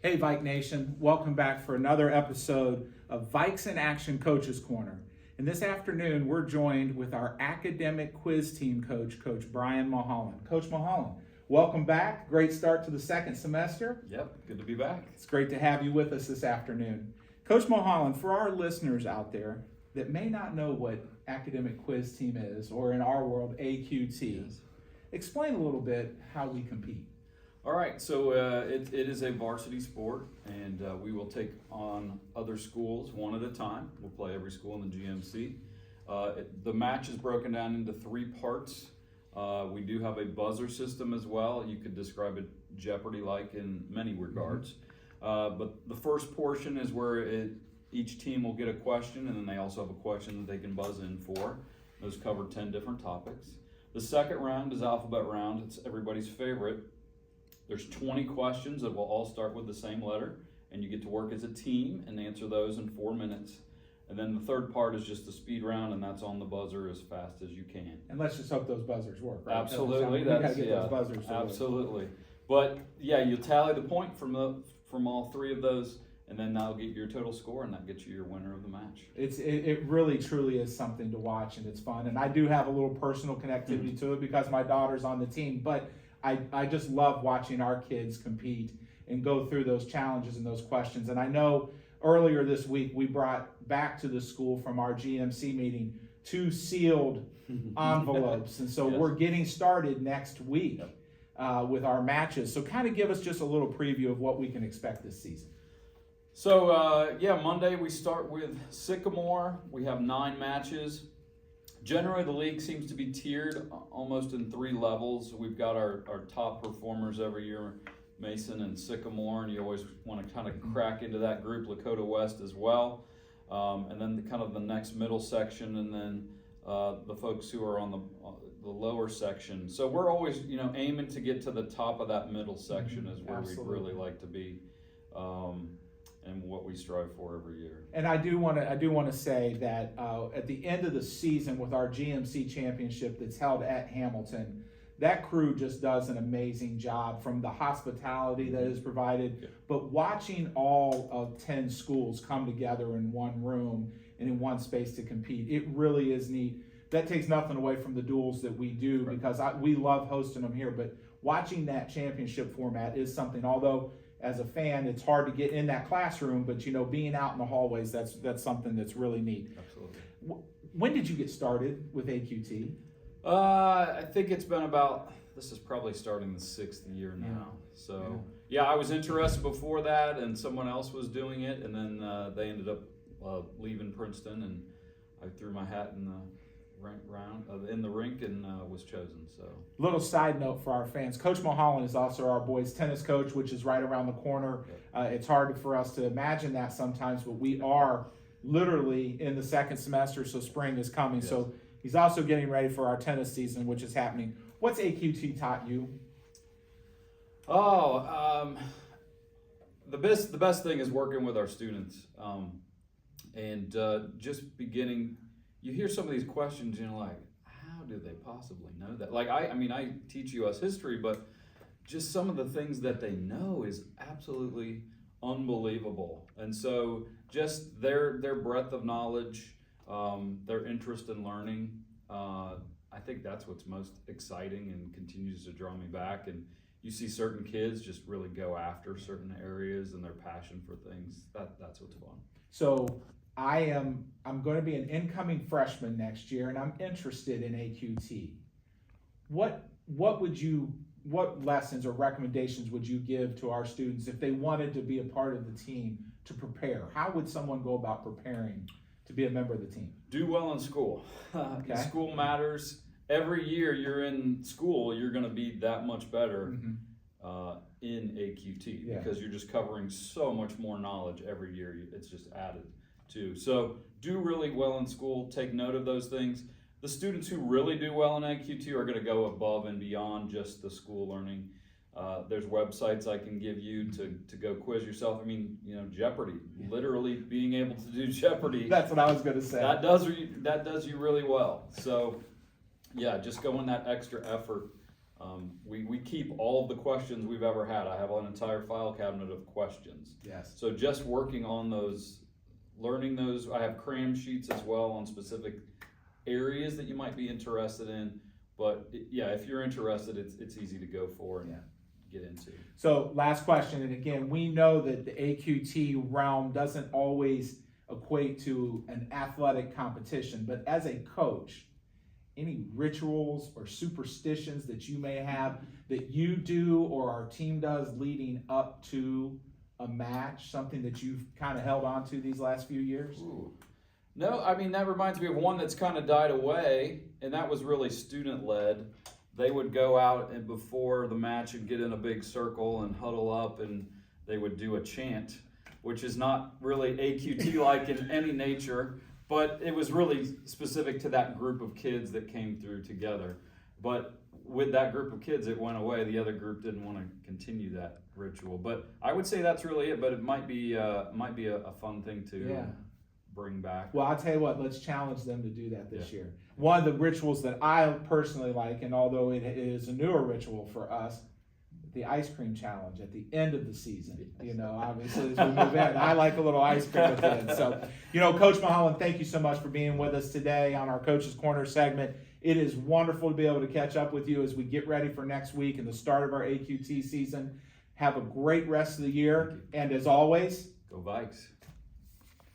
Hey, Vike Nation. Welcome back for another episode of Vikes in Action Coaches Corner. And this afternoon, we're joined with our academic quiz team coach, Coach Brian Mulholland. Coach Mulholland, welcome back. Great start to the second semester. Yep, good to be back. It's great to have you with us this afternoon. Coach Mulholland, for our listeners out there that may not know what academic quiz team is, or in our world, AQT, Yes. Explain a little bit how we compete. All right, so it is a varsity sport, and we will take on other schools one at a time. We'll play every school in the GMC. The match is broken down into 3 parts. We do have a buzzer system as well. You could describe it Jeopardy-like in many regards. But the first portion is where each team will get a question, and then they also have a question that they can buzz in for. Those cover 10 different topics. The second round is alphabet round. It's everybody's favorite. There's 20 questions that will all start with the same letter, and you get to work as a team and answer those in 4 minutes. And then the third part is just the speed round, and that's on the buzzer as fast as you can. And let's just hope those buzzers work, right? Absolutely, We gotta get those buzzers to work. absolutely. But yeah, you tally the point from all 3 of those, and then that'll get your total score, and that gets you your winner of the match. It really truly is something to watch, and it's fun. And I do have a little personal connectivity to it because my daughter's on the team. But I just love watching our kids compete and go through those challenges and those questions. And I know earlier this week we brought back to the school from our GMC meeting 2 sealed envelopes. And so Yes. we're getting started next week with our matches. So kind of give us just a little preview of what we can expect this season. So Monday we start with Sycamore. We have 9 matches. Generally, the league seems to be tiered almost in 3 levels. We've got our top performers every year, Mason and Sycamore, and you always want to kind of crack into that group, Lakota West as well. And then the next middle section, and then the folks who are on the lower section. So we're always, aiming to get to the top of that middle section is where Absolutely. we'd really like to be. And what we strive for every year. And I do want to say that at the end of the season with our GMC championship that's held at Hamilton, that crew just does an amazing job from the hospitality that is provided, but watching all of 10 schools come together in one room and in one space to compete, it really is neat. That takes nothing away from the duels that we do because we love hosting them here, but watching that championship format is something, although as a fan, it's hard to get in that classroom, but being out in the hallways, that's something that's really neat. Absolutely. When did you get started with AQT? I think it's been this is probably starting the 6th year now. So I was interested before that, and someone else was doing it, and then they ended up leaving Princeton, and I threw my hat in the rink and was chosen. So Little side note for our fans, Coach Mulholland is also our boys tennis coach, which is right around the corner. It's hard for us to imagine that sometimes, but we are literally in the second semester, so spring is coming. Yes. So he's also getting ready for our tennis season, which is happening. What's AQT taught you? The best thing is working with our students, and just beginning. You hear some of these questions, and you're like, how do they possibly know that? Like, I teach U.S. history, but just some of the things that they know is absolutely unbelievable. And so just their breadth of knowledge, their interest in learning, I think that's what's most exciting and continues to draw me back. And you see certain kids just really go after certain areas and their passion for things. That's what's fun. So I'm going to be an incoming freshman next year, and I'm interested in AQT. What lessons or recommendations would you give to our students if they wanted to be a part of the team to prepare? How would someone go about preparing to be a member of the team? Do well in school. Okay. School matters. Every year you're in school, you're going to be that much better in AQT because you're just covering so much more knowledge every year. It's just added to. So do really well in school. Take note of those things. The students who really do well in AQT are going to go above and beyond just the school learning. There's websites I can give you to go quiz yourself. I mean, Jeopardy, literally being able to do Jeopardy. That's what I was going to say. That does you really well. So, yeah, just go in that extra effort We keep all of the questions we've ever had. I have an entire file cabinet of questions. Yes. So just working on those, learning those, I have cram sheets as well on specific areas that you might be interested in. But yeah, if you're interested, it's easy to go for and get into. So last question, and again, we know that the AQT realm doesn't always equate to an athletic competition, but as a coach, any rituals or superstitions that you may have that you do or our team does leading up to a match, something that you've kind of held on to these last few years? Ooh. No, I mean, that reminds me of one that's kind of died away, and that was really student-led. They would go out and before the match and get in a big circle and huddle up, and they would do a chant, which is not really AQT-like in any nature, but it was really specific to that group of kids that came through together. But with that group of kids, it went away. The other group didn't want to continue that ritual. But I would say that's really it, but it might be a fun thing to bring back. Well, I'll tell you what, let's challenge them to do that this year. One of the rituals that I personally like, and although it is a newer ritual for us, the ice cream challenge at the end of the season. You know, obviously as we move in, I like a little ice cream at the end. So, you know, Coach Mulholland, thank you so much for being with us today on our Coach's Corner segment. It is wonderful to be able to catch up with you as we get ready for next week and the start of our AQT season. Have a great rest of the year, and as always, Go Vikes.